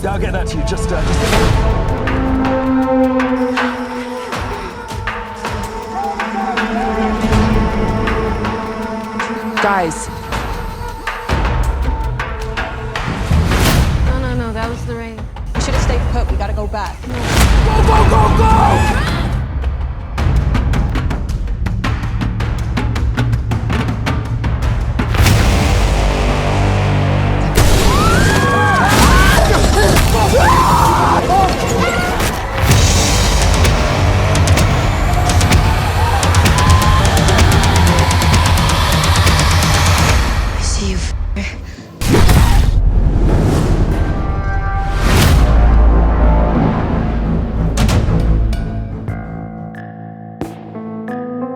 Yeah, I'll get that to you. Just Guys, No, that was the rain. We should have stayed put. We gotta go back. See you.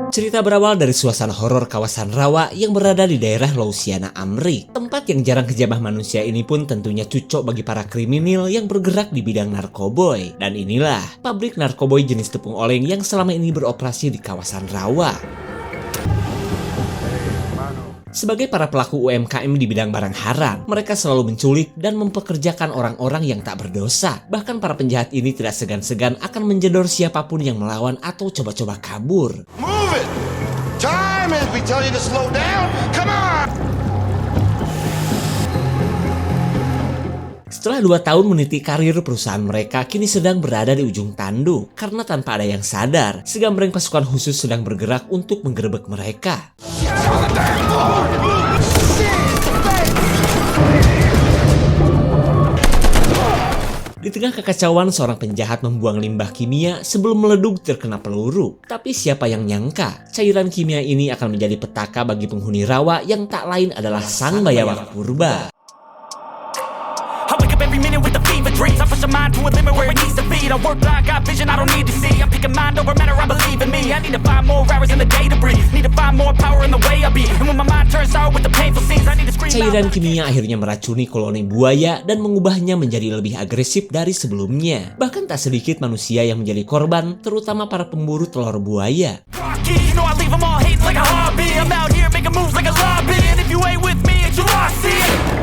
Cerita berawal dari suasana horor kawasan rawa yang berada di daerah Louisiana, Amrik. Tempat yang jarang kejamah manusia ini pun tentunya cocok bagi para kriminal yang bergerak di bidang narkoboy. Dan inilah pabrik narkoboy jenis tepung oleng yang selama ini beroperasi di kawasan rawa. Sebagai para pelaku UMKM di bidang barang haram, mereka selalu menculik dan mempekerjakan orang-orang yang tak berdosa. Bahkan para penjahat ini tidak segan-segan akan menjedor siapapun yang melawan atau coba-coba kabur. Move it! Time as we tell you to slow down. Come on! Setelah 2 tahun meniti karir, perusahaan mereka kini sedang berada di ujung tanduk. Karena tanpa ada yang sadar, segambreng pasukan khusus sedang bergerak untuk menggerebek mereka. Di tengah kekacauan, seorang penjahat membuang limbah kimia sebelum meleduk terkena peluru. Tapi siapa yang nyangka, cairan kimia ini akan menjadi petaka bagi penghuni rawa yang tak lain adalah sang bayawak purba. I wake up every minute with the fever dreams. I push my mind to a limit where it needs to be. I work blind, got vision I don't need to see. I'm picking mind over matter, I believe in me. I need to find more hours in the day to breathe. Need to find more power in the way I be. And when my mind turns sour with the painful scenes, I need to scream out. Cairan kimia akhirnya meracuni koloni buaya dan mengubahnya menjadi lebih agresif dari sebelumnya. Bahkan tak sedikit manusia yang menjadi korban, terutama para pemburu telur buaya. Rocky, you know I leave them all hating like a hobby. I'm out here making moves like a lobby. And if you ain't with me, it's your loss, see it.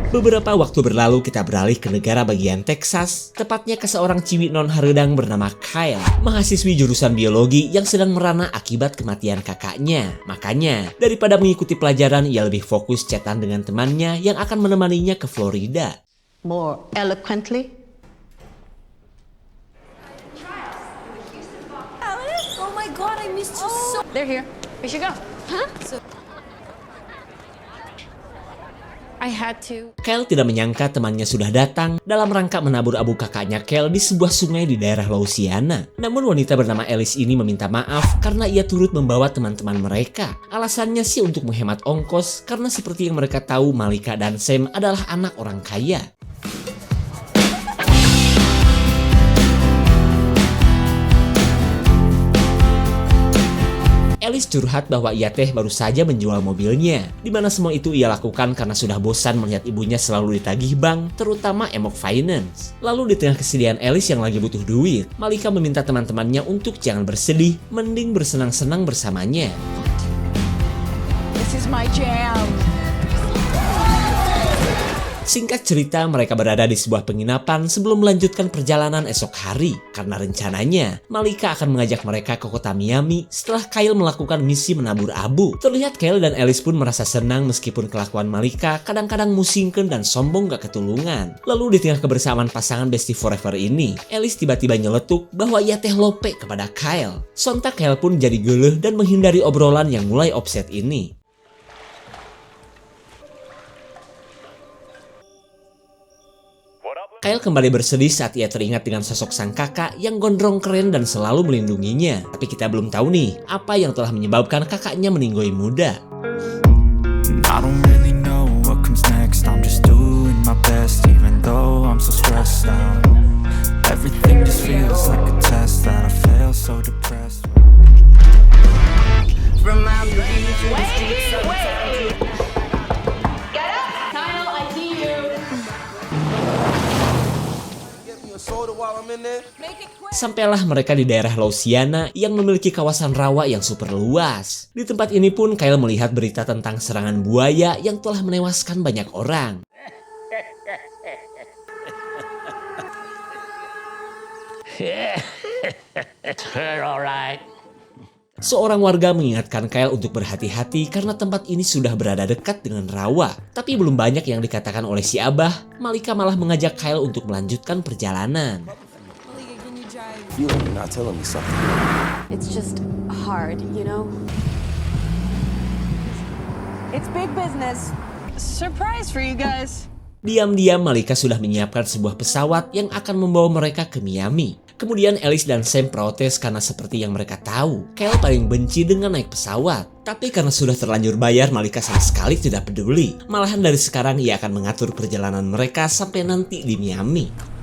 Beberapa waktu berlalu kita beralih ke negara bagian Texas, tepatnya ke seorang ciwi non haredang bernama Kyle, mahasiswi jurusan biologi yang sedang merana akibat kematian kakaknya. Makanya, daripada mengikuti pelajaran, ia lebih fokus chatan dengan temannya yang akan menemaninya ke Florida. More eloquently. Oh my god, I missed you so. They're here. We should go. Huh? I had to. Kyle tidak menyangka temannya sudah datang dalam rangka menabur abu kakaknya Kyle di sebuah sungai di daerah Louisiana. Namun wanita bernama Alice ini meminta maaf karena ia turut membawa teman-teman mereka. Alasannya sih untuk menghemat ongkos karena seperti yang mereka tahu, Malika dan Sam adalah anak orang kaya. Alice curhat bahwa ia baru saja menjual mobilnya, di mana semua itu ia lakukan karena sudah bosan melihat ibunya selalu ditagih bank, terutama Emok Finance. Lalu di tengah kesedihan Alice yang lagi butuh duit, Malika meminta teman-temannya untuk jangan bersedih, mending bersenang-senang bersamanya. this is my jam. Singkat cerita, mereka berada di sebuah penginapan sebelum melanjutkan perjalanan esok hari. Karena rencananya, Malika akan mengajak mereka ke kota Miami setelah Kyle melakukan misi menabur abu. Terlihat Kyle dan Alice pun merasa senang meskipun kelakuan Malika kadang-kadang musingkeun dan sombong gak ketulungan. Lalu di tengah kebersamaan pasangan Bestie Forever ini, Alice tiba-tiba nyeletuk bahwa ia lope kepada Kyle. Sontak Kyle pun jadi geuleuh dan menghindari obrolan yang mulai offset ini. Kyle kembali bersedih saat ia teringat dengan sosok sang kakak yang gondrong keren dan selalu melindunginya. Tapi kita belum tahu nih, apa yang telah menyebabkan kakaknya meninggoy muda. I don't really know what comes next. I'm just doing my best, even though I'm so stressed out. Everything just feels like a test that I fail, so depressed. From my brain to the streets of Sampailah mereka di daerah Louisiana yang memiliki kawasan rawa yang super luas. Di tempat ini pun Kyle melihat berita tentang serangan buaya yang telah menewaskan banyak orang. Alright. Seorang warga mengingatkan Kyle untuk berhati-hati karena tempat ini sudah berada dekat dengan rawa. Tapi belum banyak yang dikatakan oleh si Abah, Malika malah mengajak Kyle untuk melanjutkan perjalanan. You're not telling me something. It's just hard, you know? It's big business. Surprise for you guys. Diam-diam Malika sudah menyiapkan sebuah pesawat yang akan membawa mereka ke Miami. Kemudian Alice dan Sam protes karena seperti yang mereka tahu, Kyle paling benci dengan naik pesawat. Tapi karena sudah terlanjur bayar, Malika sama sekali tidak peduli. Malahan dari sekarang ia akan mengatur perjalanan mereka sampai nanti di Miami.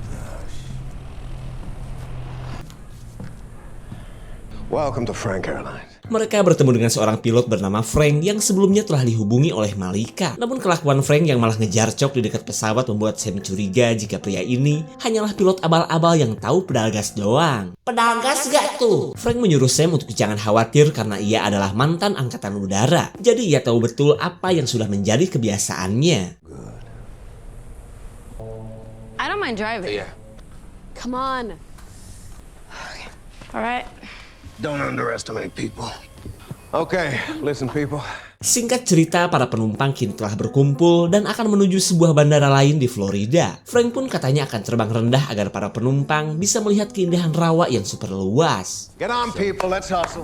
Welcome to Frank Airlines. Mereka bertemu dengan seorang pilot bernama Frank yang sebelumnya telah dihubungi oleh Malika. Namun kelakuan Frank yang malah ngejarcok di dekat pesawat membuat Sam curiga jika pria ini hanyalah pilot abal-abal yang tahu pedal gas doang. Pedal gas gak tuh? Frank menyuruh Sam untuk jangan khawatir karena ia adalah mantan angkatan udara. Jadi ia tahu betul apa yang sudah menjadi kebiasaannya. I don't mind driving. Yeah. Come on. Okay. All right. Don't underestimate people. Okay, listen people. Singkat cerita, para penumpang kini telah berkumpul dan akan menuju sebuah bandara lain di Florida. Frank pun katanya akan terbang rendah agar para penumpang bisa melihat keindahan rawa yang super luas. Get on people, let's hustle.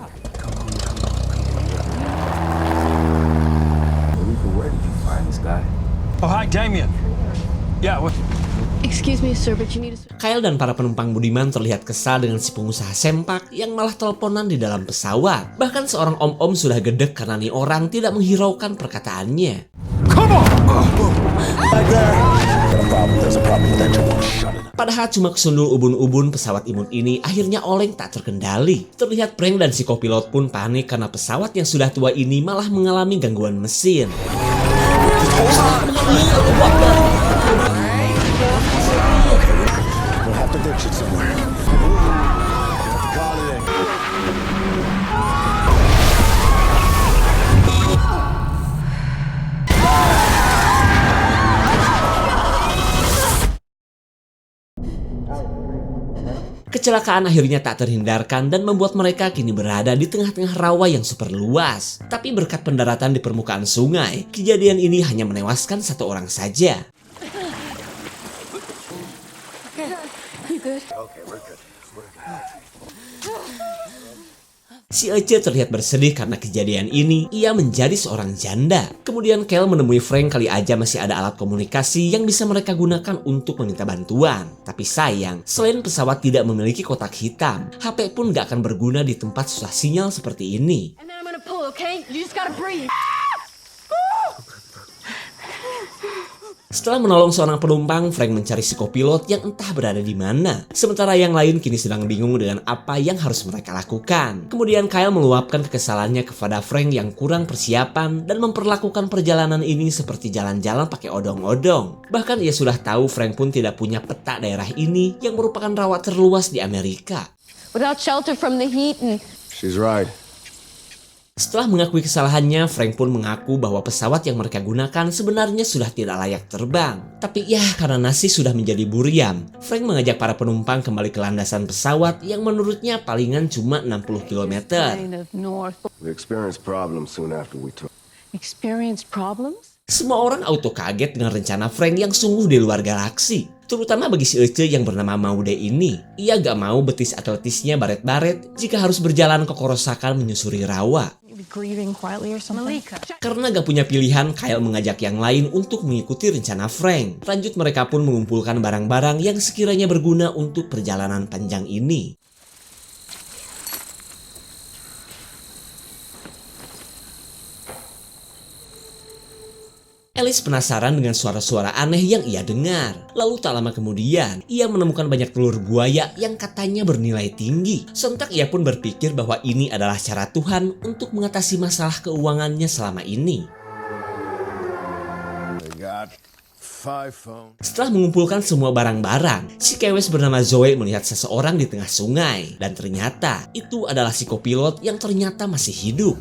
Where did you find this guy? Oh, hi, Damien. Yeah, what? Excuse me, sir, but you need to... Kyle dan para penumpang budiman terlihat kesal dengan si pengusaha sempak yang malah teleponan di dalam pesawat. Bahkan seorang om-om sudah gedek karena nih orang tidak menghiraukan perkataannya. Come on! Padahal cuma kesundul ubun-ubun, pesawat imun ini akhirnya oleng tak terkendali. Terlihat Frank dan si kopilot pun panik karena pesawat yang sudah tua ini malah mengalami gangguan mesin. Kecelakaan akhirnya tak terhindarkan dan membuat mereka kini berada di tengah-tengah rawa yang super luas. Tapi berkat pendaratan di permukaan sungai, kejadian ini hanya menewaskan satu orang saja. Si Ece terlihat bersedih karena kejadian ini, ia menjadi seorang janda. Kemudian Kyle menemui Frank kali aja masih ada alat komunikasi yang bisa mereka gunakan untuk meminta bantuan. Tapi sayang, selain pesawat tidak memiliki kotak hitam, HP pun gak akan berguna di tempat susah sinyal seperti ini. And then I'm gonna pull, okay? You just gotta breathe. Setelah menolong seorang penumpang, Frank mencari si kopilot yang entah berada di mana. Sementara yang lain kini sedang bingung dengan apa yang harus mereka lakukan. Kemudian Kyle meluapkan kekesalannya kepada Frank yang kurang persiapan dan memperlakukan perjalanan ini seperti jalan-jalan pakai odong-odong. Bahkan ia sudah tahu Frank pun tidak punya peta daerah ini yang merupakan rawa terluas di Amerika. Without shelter from the heat and... She's right. Setelah mengakui kesalahannya, Frank pun mengaku bahwa pesawat yang mereka gunakan sebenarnya sudah tidak layak terbang. Tapi ya, karena nasi sudah menjadi buriam, Frank mengajak para penumpang kembali ke landasan pesawat yang menurutnya palingan cuma 60 km. We experienced problems soon after we took. Experience problems? Semua orang auto kaget dengan rencana Frank yang sungguh di luar galaksi. Terutama bagi si Ece yang bernama Maude ini. Ia gak mau betis atletisnya baret-baret jika harus berjalan ke kerosakan menyusuri rawa. Karena gak punya pilihan, Kyle mengajak yang lain untuk mengikuti rencana Frank. Lanjut mereka pun mengumpulkan barang-barang yang sekiranya berguna untuk perjalanan panjang ini. Alice penasaran dengan suara-suara aneh yang ia dengar. Lalu tak lama kemudian, ia menemukan banyak telur buaya yang katanya bernilai tinggi. Sontak ia pun berpikir bahwa ini adalah cara Tuhan untuk mengatasi masalah keuangannya selama ini. Setelah mengumpulkan semua barang-barang, si kewes bernama Zoe melihat seseorang di tengah sungai. Dan ternyata itu adalah si kopilot yang ternyata masih hidup.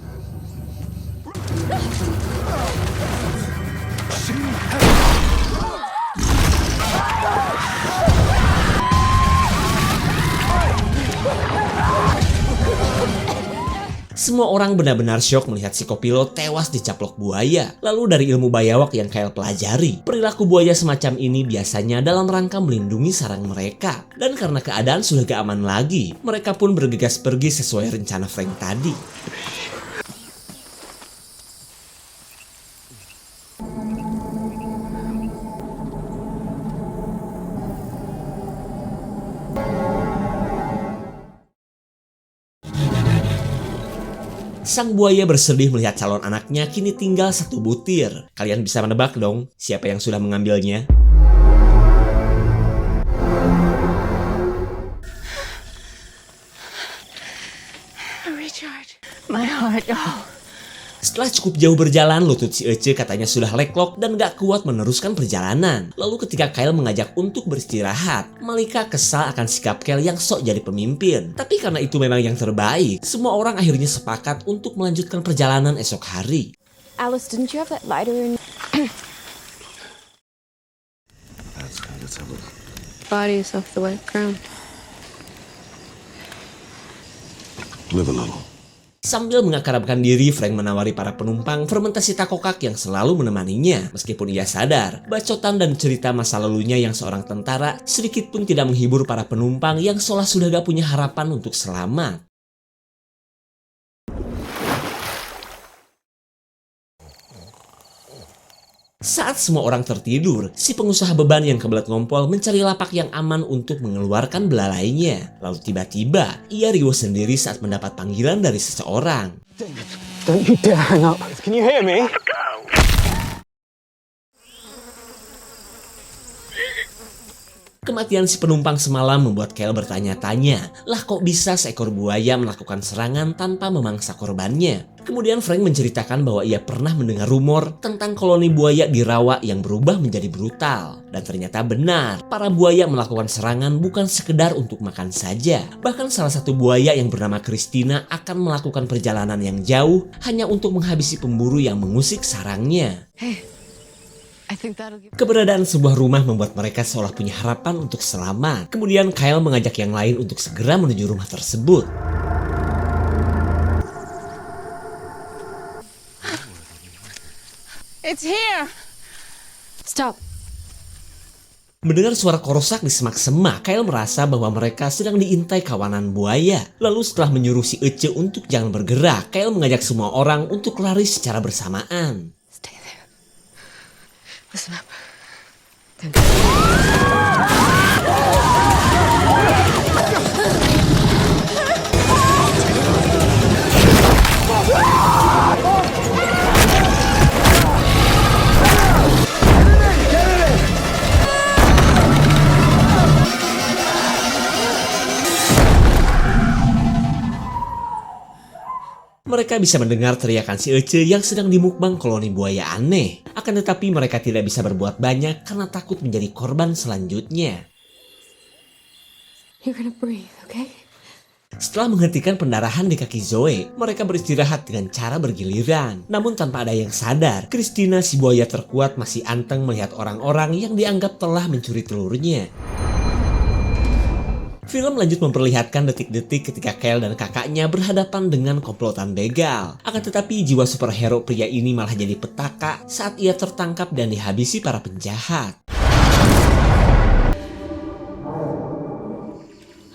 Semua orang benar-benar syok melihat si kopilot tewas dicaplok buaya. Lalu dari ilmu bayawak yang Kyle pelajari, perilaku buaya semacam ini biasanya dalam rangka melindungi sarang mereka. Dan karena keadaan sudah gak aman lagi, mereka pun bergegas pergi sesuai rencana Frank tadi. Sang buaya bersedih melihat calon anaknya kini tinggal 1 butir. Kalian bisa menebak dong siapa yang sudah mengambilnya? Richard, my heart. Oh. Setelah cukup jauh berjalan, lutut si Ece katanya sudah leklok dan gak kuat meneruskan perjalanan. Lalu ketika Kyle mengajak untuk beristirahat, Malika kesal akan sikap Kyle yang sok jadi pemimpin. Tapi karena itu memang yang terbaik, semua orang akhirnya sepakat untuk melanjutkan perjalanan esok hari. Alice, didn't you have that lighter in? Bodies off the white ground. Live a little. Sambil mengakrabkan diri, Frank menawari para penumpang fermentasi takokak yang selalu menemaninya. Meskipun ia sadar, bacotan dan cerita masa lalunya yang seorang tentara sedikit pun tidak menghibur para penumpang yang seolah sudah gak punya harapan untuk selamat. Saat semua orang tertidur, si pengusaha beban yang kebelet ngompol mencari lapak yang aman untuk mengeluarkan belalainya. Lalu tiba-tiba, ia riuh sendiri saat mendapat panggilan dari seseorang. Don't you dare hang up. Can you hear me? Kematian si penumpang semalam membuat Kyle bertanya-tanya, lah kok bisa seekor buaya melakukan serangan tanpa memangsa korbannya? Kemudian Frank menceritakan bahwa ia pernah mendengar rumor tentang koloni buaya di rawa yang berubah menjadi brutal. Dan ternyata benar, para buaya melakukan serangan bukan sekedar untuk makan saja. Bahkan salah satu buaya yang bernama Christina akan melakukan perjalanan yang jauh hanya untuk menghabisi pemburu yang mengusik sarangnya. Keberadaan sebuah rumah membuat mereka seolah punya harapan untuk selamat. Kemudian Kyle mengajak yang lain untuk segera menuju rumah tersebut. It's here. Stop. Mendengar suara korosak di semak-semak, Kyle merasa bahwa mereka sedang diintai kawanan buaya. Lalu setelah menyuruh si Ece untuk jangan bergerak, Kyle mengajak semua orang untuk lari secara bersamaan. Stay there. Listen up. Mereka bisa mendengar teriakan si Ece yang sedang dimukbang koloni buaya aneh. Akan tetapi mereka tidak bisa berbuat banyak karena takut menjadi korban selanjutnya. You're gonna breathe, okay? Setelah menghentikan pendarahan di kaki Zoe, mereka beristirahat dengan cara bergiliran. Namun tanpa ada yang sadar, Christina si buaya terkuat masih anteng melihat orang-orang yang dianggap telah mencuri telurnya. Film lanjut memperlihatkan detik-detik ketika Kyle dan kakaknya berhadapan dengan komplotan begal. Akan tetapi jiwa superhero pria ini malah jadi petaka saat ia tertangkap dan dihabisi para penjahat.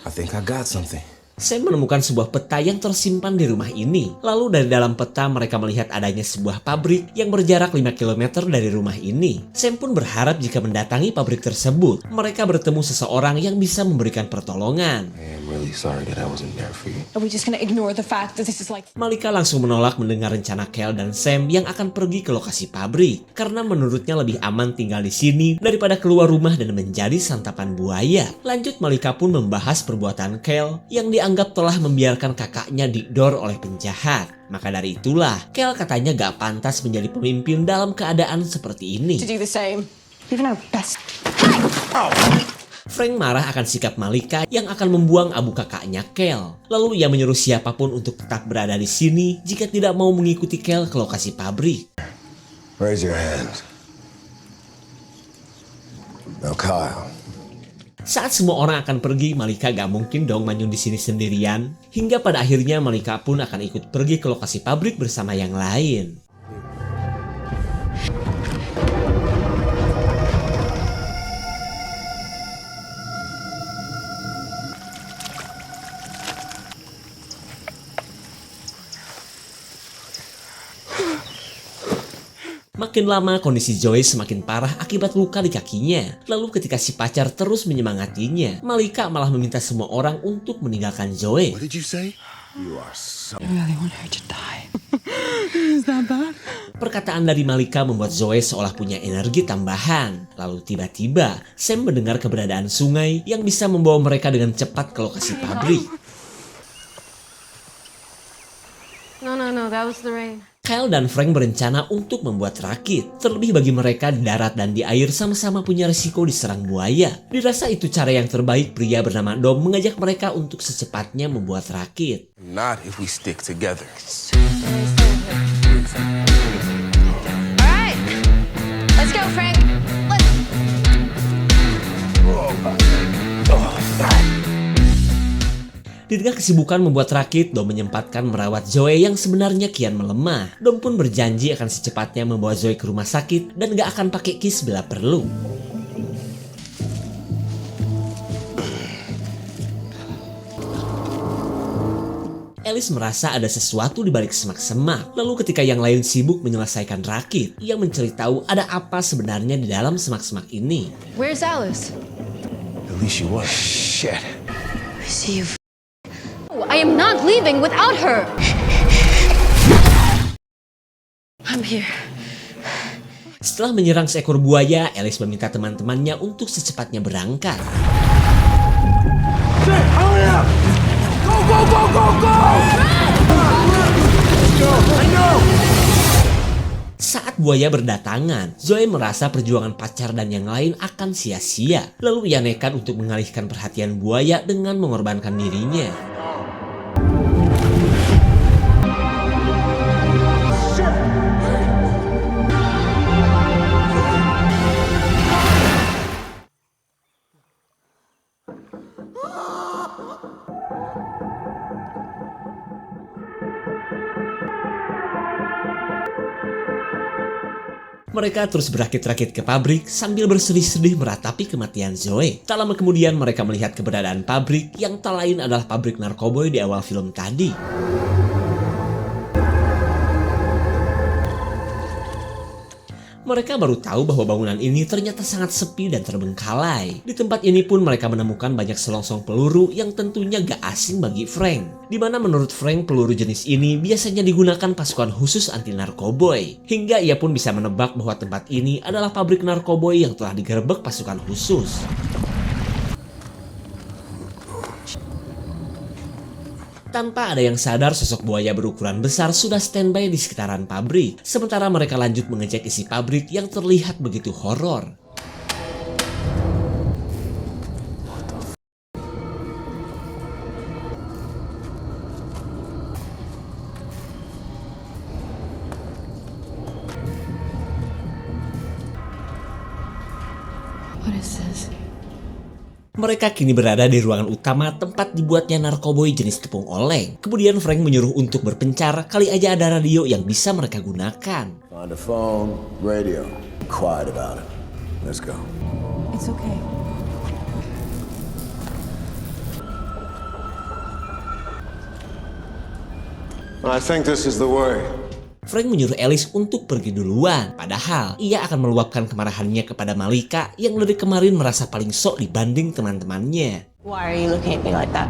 I think I got something. Sam menemukan sebuah peta yang tersimpan di rumah ini. Lalu dari dalam peta mereka melihat adanya sebuah pabrik yang berjarak 5 km dari rumah ini. Sam pun berharap jika mendatangi pabrik tersebut, mereka bertemu seseorang yang bisa memberikan pertolongan. I'm really sorry that I wasn't there for you. Are we just gonna ignore the fact that this is like... Malika langsung menolak mendengar rencana Kyle dan Sam yang akan pergi ke lokasi pabrik. Karena menurutnya lebih aman tinggal di sini daripada keluar rumah dan menjadi santapan buaya. Lanjut Malika pun membahas perbuatan Kyle yang dianggap telah membiarkan kakaknya didor oleh penjahat. Maka dari itulah, Kyle katanya gak pantas menjadi pemimpin dalam keadaan seperti ini. to do the same. Even our best. Frank marah akan sikap Malika yang akan membuang abu kakaknya Kyle. Lalu ia menyuruh siapapun untuk tetap berada di sini jika tidak mau mengikuti Kyle ke lokasi pabrik. Raise your hands. Now, Kyle. Saat semua orang akan pergi, Malika gak mungkin dong manyun di sini sendirian. Hingga pada akhirnya Malika pun akan ikut pergi ke lokasi pabrik bersama yang lain. Makin lama kondisi Zoe semakin parah akibat luka di kakinya. Lalu ketika si pacar terus menyemangatinya, Malika malah meminta semua orang untuk meninggalkan Zoe. What did you say? You are so... I really want her to die. Is that bad? Perkataan dari Malika membuat Zoe seolah punya energi tambahan. Lalu tiba-tiba Sam mendengar keberadaan sungai yang bisa membawa mereka dengan cepat ke lokasi pabrik. No, that was the rain. Kyle dan Frank berencana untuk membuat rakit. Terlebih bagi mereka di darat dan di air sama-sama punya risiko diserang buaya. Dirasa itu cara yang terbaik pria bernama Dom mengajak mereka untuk secepatnya membuat rakit. Not if we stick together. Alright, let's go, Frank. Let's... Di tengah kesibukan membuat rakit, Dom menyempatkan merawat Zoe yang sebenarnya kian melemah. Dom pun berjanji akan secepatnya membawa Zoe ke rumah sakit dan gak akan pakai kis bila perlu. Alice merasa ada sesuatu di balik semak-semak. Lalu ketika yang lain sibuk menyelesaikan rakit, ia mencari tahu ada apa sebenarnya di dalam semak-semak ini. Where's Alice? At least you was. Shit. I see you. I am not leaving without her. I'm here. Setelah menyerang seekor buaya, Alice meminta teman-temannya untuk secepatnya berangkat. Hurry up! Go, go, go, go, go! Let's go, I know! Saat buaya berdatangan, Zoe merasa perjuangan pacar dan yang lain akan sia-sia. Lalu ia nekat untuk mengalihkan perhatian buaya dengan mengorbankan dirinya. Mereka terus berakit-rakit ke pabrik sambil bersedih-sedih meratapi kematian Zoe. Tak lama kemudian mereka melihat keberadaan pabrik yang tak lain adalah pabrik narkoboy di awal film tadi. Mereka baru tahu bahwa bangunan ini ternyata sangat sepi dan terbengkalai. Di tempat ini pun mereka menemukan banyak selongsong peluru yang tentunya gak asing bagi Frank. Dimana menurut Frank peluru jenis ini biasanya digunakan pasukan khusus anti narkoboy. Hingga ia pun bisa menebak bahwa tempat ini adalah pabrik narkoboy yang telah digerebek pasukan khusus. Tanpa ada yang sadar, sosok buaya berukuran besar sudah standby di sekitaran pabrik. Sementara mereka lanjut mengecek isi pabrik yang terlihat begitu horor. What is this? Mereka kini berada di ruangan utama tempat dibuatnya narkoboy jenis tepung oleng. Kemudian Frank menyuruh untuk berpencar, kali aja ada radio yang bisa mereka gunakan. Find a phone, radio. Quiet about it. Let's go. It's okay. I think this is the way. Frank menyuruh Alice untuk pergi duluan. Padahal ia akan meluapkan kemarahannya kepada Malika yang dari kemarin merasa paling sok dibanding teman-temannya. Why are you looking at me like that?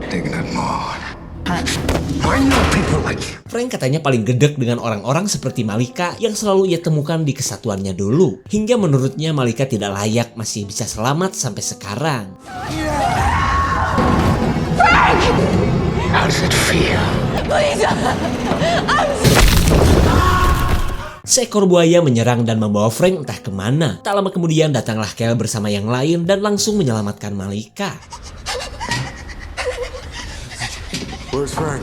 Taking that mod. I know people like you. Frank katanya paling gedek dengan orang-orang seperti Malika yang selalu ia temukan di kesatuannya dulu. Hingga menurutnya Malika tidak layak masih bisa selamat sampai sekarang. Frank! How does it feel? Please! Seekor buaya menyerang dan membawa Frank entah kemana. Tak lama kemudian datanglah Kyle bersama yang lain dan langsung menyelamatkan Malika. Where's Frank?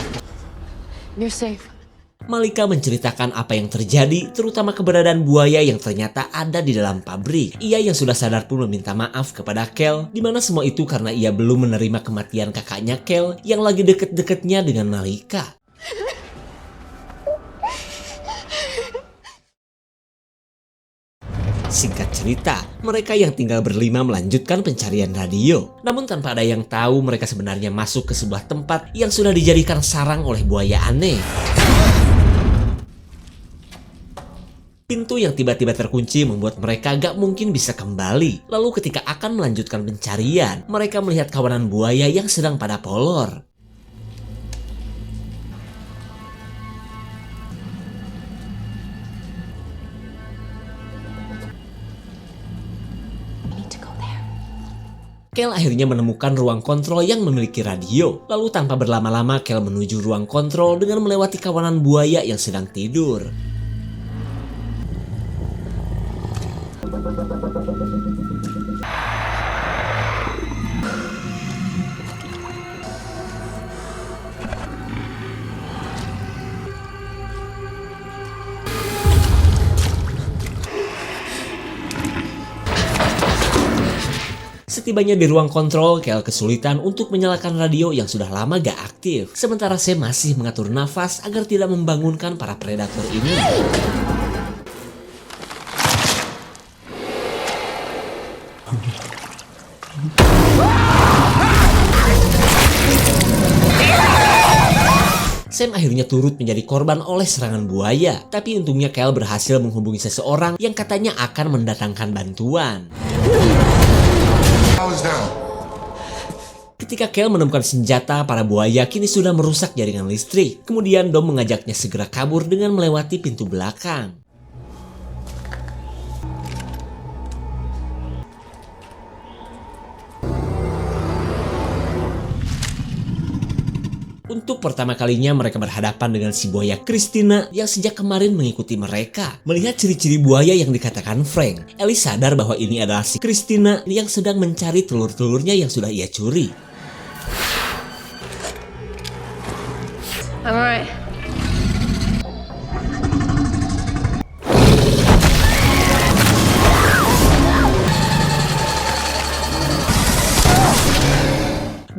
You're safe. Malika menceritakan apa yang terjadi, terutama keberadaan buaya yang ternyata ada di dalam pabrik. Ia yang sudah sadar pun meminta maaf kepada Kel, di mana semua itu karena ia belum menerima kematian kakaknya Kel yang lagi deket-deketnya dengan Malika. Singkat cerita, mereka yang tinggal berlima melanjutkan pencarian radio. Namun tanpa ada yang tahu mereka sebenarnya masuk ke sebuah tempat yang sudah dijadikan sarang oleh buaya aneh. Pintu yang tiba-tiba terkunci membuat mereka gak mungkin bisa kembali. Lalu ketika akan melanjutkan pencarian, mereka melihat kawanan buaya yang sedang pada polor. Kel akhirnya menemukan ruang kontrol yang memiliki radio. Lalu tanpa berlama-lama Kel menuju ruang kontrol dengan melewati kawanan buaya yang sedang tidur. Setibanya di ruang kontrol, Kel kesulitan untuk menyalakan radio yang sudah lama gak aktif. Sementara Sam masih mengatur nafas agar tidak membangunkan para predator ini. Sam akhirnya turut menjadi korban oleh serangan buaya. Tapi untungnya Kel berhasil menghubungi seseorang yang katanya akan mendatangkan bantuan. Ketika Kel menemukan senjata, para buaya kini sudah merusak jaringan listrik. Kemudian Dom mengajaknya segera kabur dengan melewati pintu belakang. Untuk pertama kalinya mereka berhadapan dengan si buaya Christina yang sejak kemarin mengikuti mereka. Melihat ciri-ciri buaya yang dikatakan Frank, Ellie sadar bahwa ini adalah si Christina yang sedang mencari telur-telurnya yang sudah ia curi. I'm alright.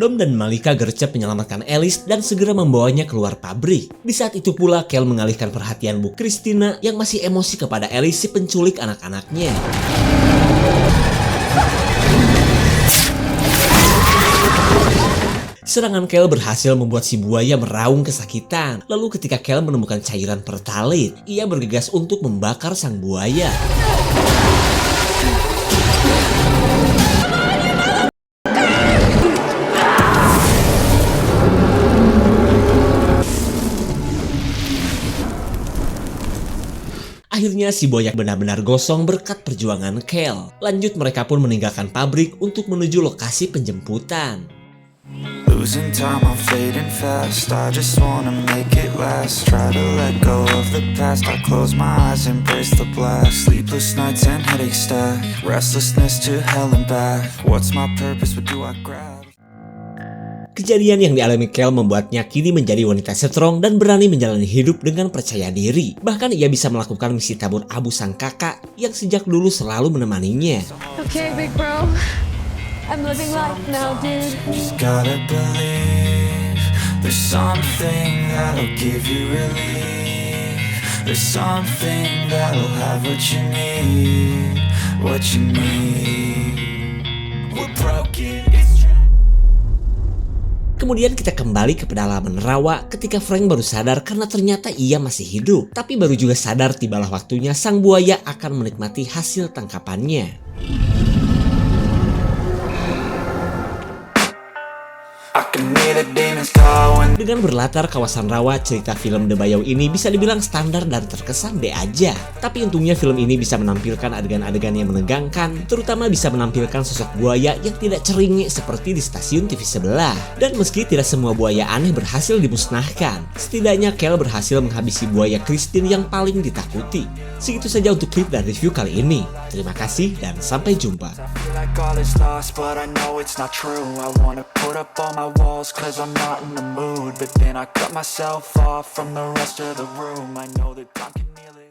Dom dan Malika gercep menyelamatkan Alice dan segera membawanya keluar pabrik. Di saat itu pula Kel mengalihkan perhatian Bu Christina yang masih emosi kepada Alice si penculik anak-anaknya. Serangan Kel berhasil membuat si buaya meraung kesakitan. Lalu ketika Kel menemukan cairan pertalit, ia bergegas untuk membakar sang buaya. Akhirnya si buaya benar-benar gosong berkat perjuangan Kel. Lanjut mereka pun meninggalkan pabrik untuk menuju lokasi penjemputan. Losing time, I'm fading fast. I just wanna make it last. Try to let go of the past. I close my eyes, embrace the blast. Sleepless nights and headaches stack. Restlessness to hell and back. What's my purpose? What do I grab? Kejadian yang dialami Kel membuatnya kini menjadi wanita strong dan berani menjalani hidup dengan percaya diri. Bahkan ia bisa melakukan misi tabur abu sang kakak yang sejak dulu selalu menemaninya. Okay, big bro. I'm living life now, dude. Just gotta believe there's something that'll give you relief. There's something that'll have what you need. What you need. We're broken. Kemudian kita kembali ke pedalaman rawa ketika Frank baru sadar karena ternyata ia masih hidup. Tapi baru juga sadar tibalah waktunya sang buaya akan menikmati hasil tangkapannya. Dengan berlatar kawasan rawa, cerita film The Bayou ini bisa dibilang standar dan terkesan B aja. Tapi untungnya film ini bisa menampilkan adegan-adegan yang menegangkan, terutama bisa menampilkan sosok buaya yang tidak ceringik seperti di stasiun TV sebelah. Dan meski tidak semua buaya aneh berhasil dimusnahkan, setidaknya Kel berhasil menghabisi buaya Christine yang paling ditakuti. Segitu saja untuk klip dan review kali ini. Terima kasih dan sampai jumpa. All is lost, but I know it's not true. I wanna put up all my walls, cause I'm not in the mood. mood, but then I cut myself off from the rest of the room. I know that time can heal it.